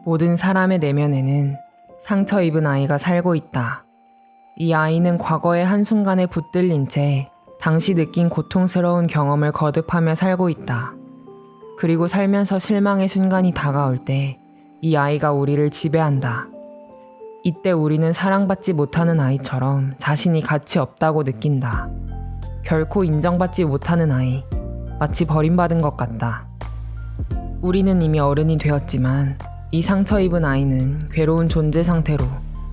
모든 사람의 내면에는 상처 입은 아이가 살고 있다. 이 아이는 과거의 한순간에 붙들린 채 당시 느낀 고통스러운 경험을 거듭하며 살고 있다. 그리고 살면서 실망의 순간이 다가올 때 이 아이가 우리를 지배한다. 이때 우리는 사랑받지 못하는 아이처럼 자신이 가치 없다고 느낀다. 결코 인정받지 못하는 아이, 마치 버림받은 것 같다. 우리는 이미 어른이 되었지만 이 상처 입은 아이는 괴로운 존재 상태로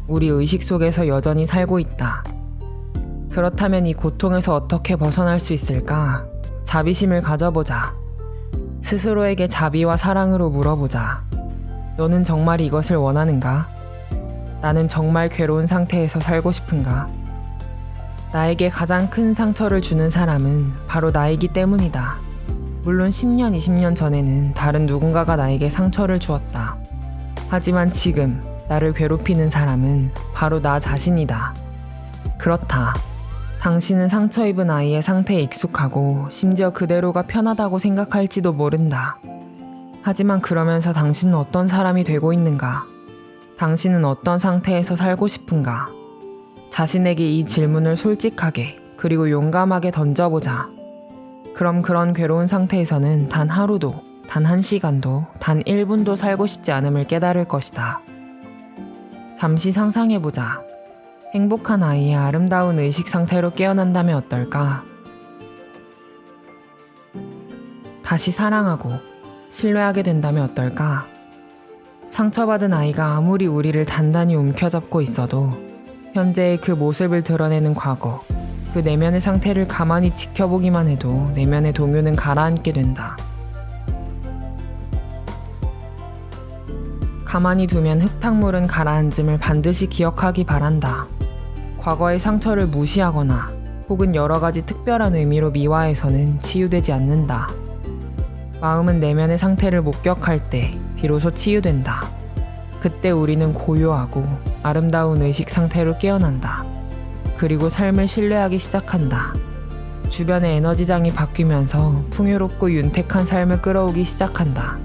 우리 의식 속에서 여전히 살고 있다. 그렇다면 이 고통에서 어떻게 벗어날 수 있을까? 자비심을 가져보자. 스스로에게 자비와 사랑으로 물어보자. 너는 정말 이것을 원하는가? 나는 정말 괴로운 상태에서 살고 싶은가? 나에게 가장 큰 상처를 주는 사람은 바로 나이기 때문이다. 물론 10년, 20년 전에는 다른 누군가가 나에게 상처를 주었다. 하지만 지금 나를 괴롭히는 사람은 바로 나 자신이다. 그렇다. 당신은 상처 입은 아이의 상태에 익숙하고 심지어 그대로가 편하다고 생각할지도 모른다. 하지만 그러면서 당신은 어떤 사람이 되고 있는가? 당신은 어떤 상태에서 살고 싶은가? 자신에게 이 질문을 솔직하게 그리고 용감하게 던져보자. 그럼 그런 괴로운 상태에서는 단 하루도, 단 1시간도, 단 1분도 살고 싶지 않음을 깨달을 것이다. 잠시 상상해보자. 행복한 아이의 아름다운 의식 상태로 깨어난다면 어떨까? 다시 사랑하고 신뢰하게 된다면 어떨까? 상처받은 아이가 아무리 우리를 단단히 움켜잡고 있어도 현재의 그 모습을 드러내는 과거, 그 내면의 상태를 가만히 지켜보기만 해도 내면의 동요는 가라앉게 된다. 가만히 두면 흙탕물은 가라앉음을 반드시 기억하기 바란다. 과거의 상처를 무시하거나 혹은 여러 가지 특별한 의미로 미화해서는 치유되지 않는다. 마음은 내면의 상태를 목격할 때 비로소 치유된다. 그때 우리는 고요하고 아름다운 의식 상태로 깨어난다. 그리고 삶을 신뢰하기 시작한다. 주변의 에너지장이 바뀌면서 풍요롭고 윤택한 삶을 끌어오기 시작한다.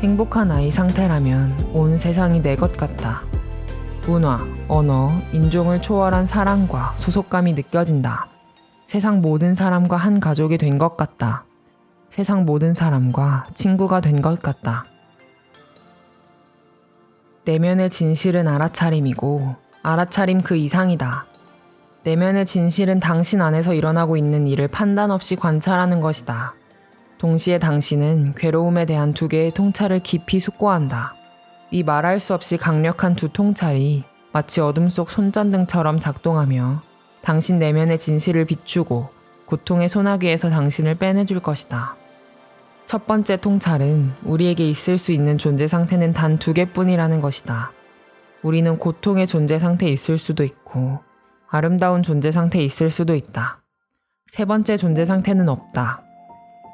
행복한 아이 상태라면 온 세상이 내 것 같다. 문화, 언어, 인종을 초월한 사랑과 소속감이 느껴진다. 세상 모든 사람과 한 가족이 된 것 같다. 세상 모든 사람과 친구가 된 것 같다. 내면의 진실은 알아차림이고 알아차림 그 이상이다. 내면의 진실은 당신 안에서 일어나고 있는 일을 판단 없이 관찰하는 것이다. 동시에 당신은 괴로움에 대한 2개의 통찰을 깊이 숙고한다. 이 말할 수 없이 강력한 2 통찰이 마치 어둠 속 손전등처럼 작동하며 당신 내면의 진실을 비추고 고통의 소나기에서 당신을 빼내줄 것이다. 첫 번째 통찰은 우리에게 있을 수 있는 존재 상태는 단 2개뿐이라는 것이다. 우리는 고통의 존재 상태에 있을 수도 있고 아름다운 존재 상태에 있을 수도 있다. 세 번째 존재 상태는 없다.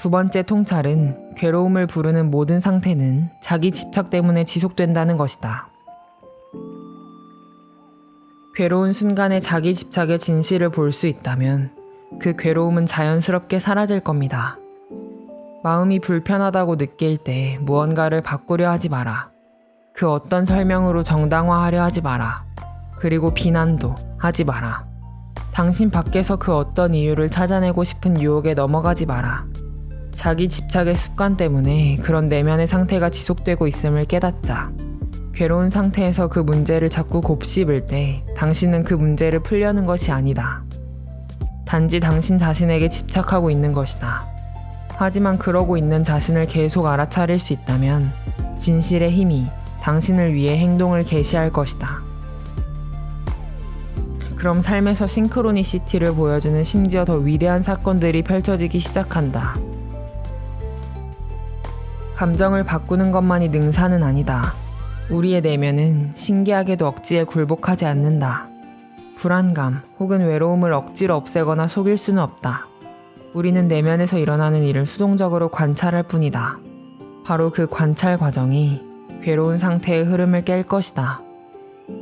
두 번째 통찰은 괴로움을 부르는 모든 상태는 자기 집착 때문에 지속된다는 것이다. 괴로운 순간에 자기 집착의 진실을 볼 수 있다면 그 괴로움은 자연스럽게 사라질 겁니다. 마음이 불편하다고 느낄 때 무언가를 바꾸려 하지 마라. 그 어떤 설명으로 정당화하려 하지 마라. 그리고 비난도 하지 마라. 당신 밖에서 그 어떤 이유를 찾아내고 싶은 유혹에 넘어가지 마라. 자기 집착의 습관 때문에 그런 내면의 상태가 지속되고 있음을 깨닫자. 괴로운 상태에서 그 문제를 자꾸 곱씹을 때 당신은 그 문제를 풀려는 것이 아니다. 단지 당신 자신에게 집착하고 있는 것이다. 하지만 그러고 있는 자신을 계속 알아차릴 수 있다면 진실의 힘이 당신을 위해 행동을 개시할 것이다. 그럼 삶에서 싱크로니시티를 보여주는 심지어 더 위대한 사건들이 펼쳐지기 시작한다. 감정을 바꾸는 것만이 능사는 아니다. 우리의 내면은 신기하게도 억지에 굴복하지 않는다. 불안감 혹은 외로움을 억지로 없애거나 속일 수는 없다. 우리는 내면에서 일어나는 일을 수동적으로 관찰할 뿐이다. 바로 그 관찰 과정이 괴로운 상태의 흐름을 깰 것이다.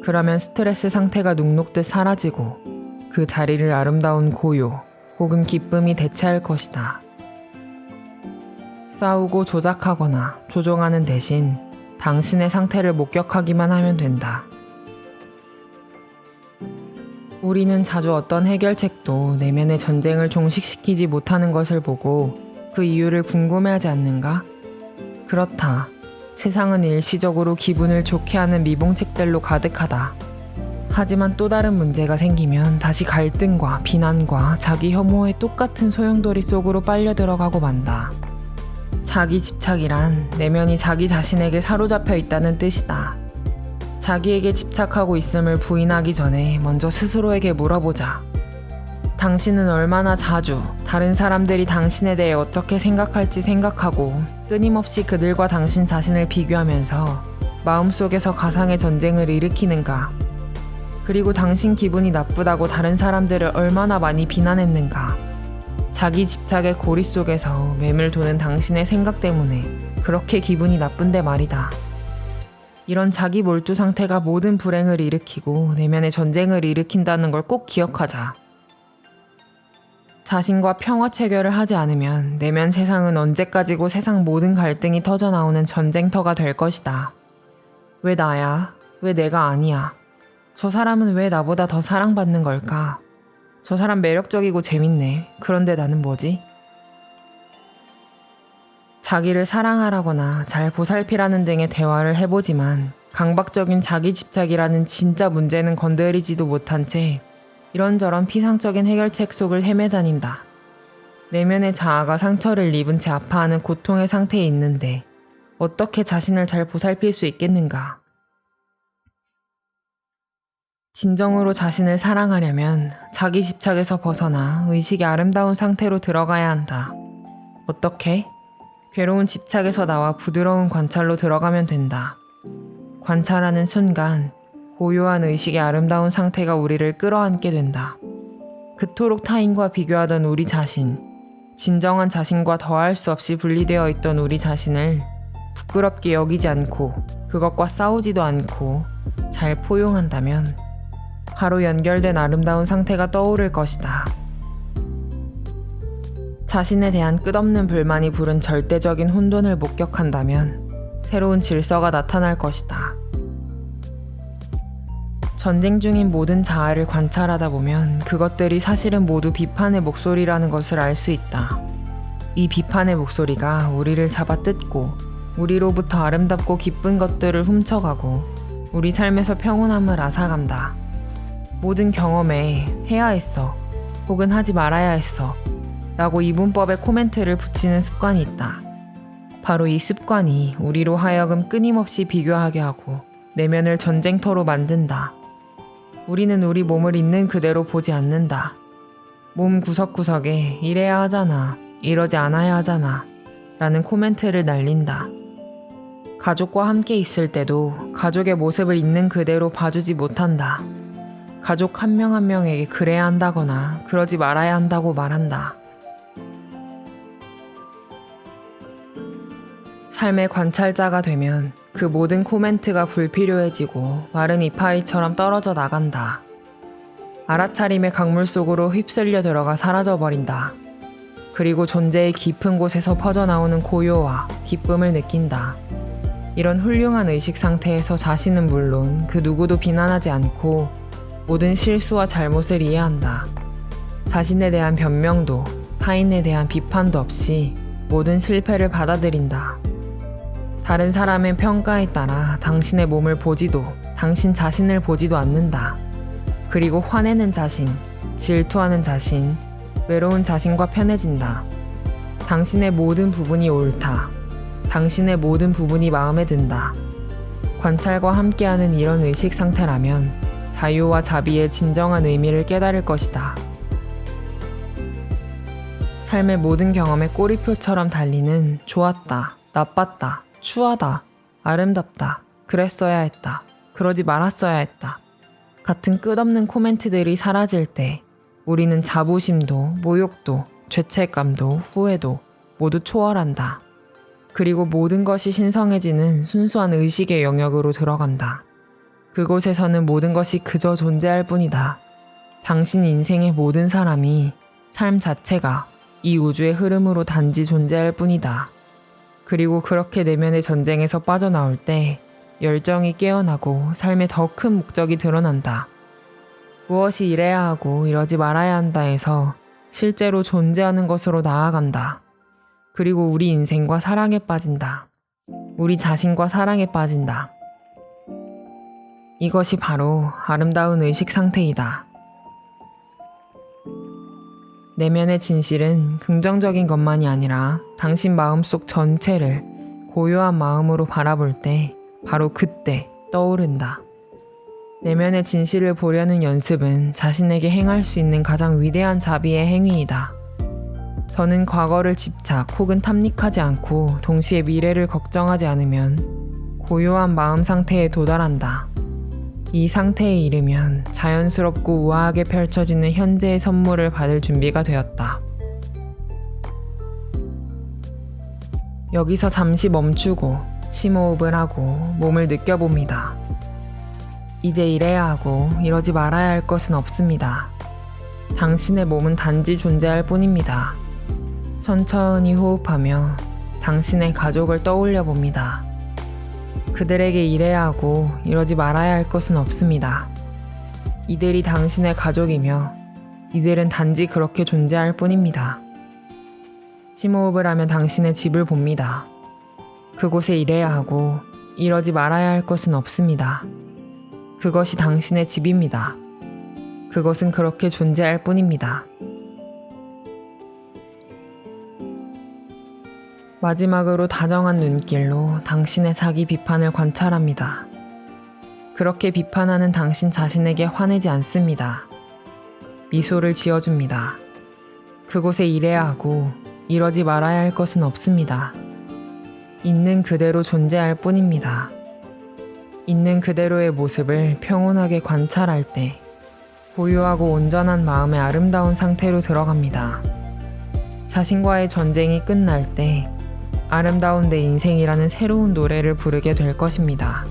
그러면 스트레스 상태가 눅눅듯 사라지고 그 자리를 아름다운 고요 혹은 기쁨이 대체할 것이다. 싸우고 조작하거나 조종하는 대신 당신의 상태를 목격하기만 하면 된다. 우리는 자주 어떤 해결책도 내면의 전쟁을 종식시키지 못하는 것을 보고 그 이유를 궁금해하지 않는가? 그렇다. 세상은 일시적으로 기분을 좋게 하는 미봉책들로 가득하다. 하지만 또 다른 문제가 생기면 다시 갈등과 비난과 자기 혐오의 똑같은 소용돌이 속으로 빨려 들어가고 만다. 자기 집착이란 내면이 자기 자신에게 사로잡혀 있다는 뜻이다. 자기에게 집착하고 있음을 부인하기 전에 먼저 스스로에게 물어보자. 당신은 얼마나 자주 다른 사람들이 당신에 대해 어떻게 생각할지 생각하고 끊임없이 그들과 당신 자신을 비교하면서 마음속에서 가상의 전쟁을 일으키는가? 그리고 당신 기분이 나쁘다고 다른 사람들을 얼마나 많이 비난했는가? 자기 집착의 고리 속에서 맴을 도는 당신의 생각 때문에 그렇게 기분이 나쁜데 말이다. 이런 자기 몰두 상태가 모든 불행을 일으키고 내면의 전쟁을 일으킨다는 걸 꼭 기억하자. 자신과 평화 체결을 하지 않으면 내면 세상은 언제까지고 세상 모든 갈등이 터져나오는 전쟁터가 될 것이다. 왜 나야? 왜 내가 아니야? 저 사람은 왜 나보다 더 사랑받는 걸까? 저 사람 매력적이고 재밌네. 그런데 나는 뭐지? 자기를 사랑하라거나 잘 보살피라는 등의 대화를 해보지만 강박적인 자기 집착이라는 진짜 문제는 건드리지도 못한 채 이런저런 피상적인 해결책 속을 헤매다닌다. 내면의 자아가 상처를 입은 채 아파하는 고통의 상태에 있는데 어떻게 자신을 잘 보살필 수 있겠는가? 진정으로 자신을 사랑하려면 자기 집착에서 벗어나 의식의 아름다운 상태로 들어가야 한다. 어떻게? 괴로운 집착에서 나와 부드러운 관찰로 들어가면 된다. 관찰하는 순간 고요한 의식의 아름다운 상태가 우리를 끌어안게 된다. 그토록 타인과 비교하던 우리 자신, 진정한 자신과 더할 수 없이 분리되어 있던 우리 자신을 부끄럽게 여기지 않고 그것과 싸우지도 않고 잘 포용한다면 바로 연결된 아름다운 상태가 떠오를 것이다. 자신에 대한 끝없는 불만이 부른 절대적인 혼돈을 목격한다면 새로운 질서가 나타날 것이다. 전쟁 중인 모든 자아를 관찰하다 보면 그것들이 사실은 모두 비판의 목소리라는 것을 알 수 있다. 이 비판의 목소리가 우리를 잡아뜯고 우리로부터 아름답고 기쁜 것들을 훔쳐가고 우리 삶에서 평온함을 앗아간다. 모든 경험에 해야 했어 혹은 하지 말아야 했어 라고 이 문법에 코멘트를 붙이는 습관이 있다. 바로 이 습관이 우리로 하여금 끊임없이 비교하게 하고 내면을 전쟁터로 만든다. 우리는 우리 몸을 있는 그대로 보지 않는다. 몸 구석구석에 이래야 하잖아, 이러지 않아야 하잖아 라는 코멘트를 날린다. 가족과 함께 있을 때도 가족의 모습을 있는 그대로 봐주지 못한다. 가족 한 명 한 명에게 그래야 한다거나 그러지 말아야 한다고 말한다. 삶의 관찰자가 되면 그 모든 코멘트가 불필요해지고 마른 이파리처럼 떨어져 나간다. 알아차림의 강물 속으로 휩쓸려 들어가 사라져버린다. 그리고 존재의 깊은 곳에서 퍼져나오는 고요와 기쁨을 느낀다. 이런 훌륭한 의식 상태에서 자신은 물론 그 누구도 비난하지 않고 모든 실수와 잘못을 이해한다. 자신에 대한 변명도 타인에 대한 비판도 없이 모든 실패를 받아들인다. 다른 사람의 평가에 따라 당신의 몸을 보지도 당신 자신을 보지도 않는다. 그리고 화내는 자신, 질투하는 자신, 외로운 자신과 편해진다. 당신의 모든 부분이 옳다. 당신의 모든 부분이 마음에 든다. 관찰과 함께하는 이런 의식 상태라면 자유와 자비의 진정한 의미를 깨달을 것이다. 삶의 모든 경험에 꼬리표처럼 달리는 좋았다, 나빴다, 추하다, 아름답다, 그랬어야 했다, 그러지 말았어야 했다 같은 끝없는 코멘트들이 사라질 때 우리는 자부심도 모욕도 죄책감도 후회도 모두 초월한다. 그리고 모든 것이 신성해지는 순수한 의식의 영역으로 들어간다. 그곳에서는 모든 것이 그저 존재할 뿐이다. 당신 인생의 모든 사람이 삶 자체가 이 우주의 흐름으로 단지 존재할 뿐이다. 그리고 그렇게 내면의 전쟁에서 빠져나올 때 열정이 깨어나고 삶에 더 큰 목적이 드러난다. 무엇이 이래야 하고 이러지 말아야 한다에서 실제로 존재하는 것으로 나아간다. 그리고 우리 인생과 사랑에 빠진다. 우리 자신과 사랑에 빠진다. 이것이 바로 아름다운 의식 상태이다. 내면의 진실은 긍정적인 것만이 아니라 당신 마음속 전체를 고요한 마음으로 바라볼 때 바로 그때 떠오른다. 내면의 진실을 보려는 연습은 자신에게 행할 수 있는 가장 위대한 자비의 행위이다. 더는 과거를 집착 혹은 탐닉하지 않고 동시에 미래를 걱정하지 않으면 고요한 마음 상태에 도달한다. 이 상태에 이르면 자연스럽고 우아하게 펼쳐지는 현재의 선물을 받을 준비가 되었다. 여기서 잠시 멈추고 심호흡을 하고 몸을 느껴봅니다. 이제 이래야 하고 이러지 말아야 할 것은 없습니다. 당신의 몸은 단지 존재할 뿐입니다. 천천히 호흡하며 당신의 가족을 떠올려 봅니다. 그들에게 이래야 하고 이러지 말아야 할 것은 없습니다. 이들이 당신의 가족이며 이들은 단지 그렇게 존재할 뿐입니다. 심호흡을 하며 당신의 집을 봅니다. 그곳에 이래야 하고 이러지 말아야 할 것은 없습니다. 그것이 당신의 집입니다. 그것은 그렇게 존재할 뿐입니다. 마지막으로 다정한 눈길로 당신의 자기 비판을 관찰합니다. 그렇게 비판하는 당신 자신에게 화내지 않습니다. 미소를 지어줍니다. 그곳에 이래야 하고 이러지 말아야 할 것은 없습니다. 있는 그대로 존재할 뿐입니다. 있는 그대로의 모습을 평온하게 관찰할 때 고요하고 온전한 마음의 아름다운 상태로 들어갑니다. 자신과의 전쟁이 끝날 때 아름다운 내 인생이라는 새로운 노래를 부르게 될 것입니다.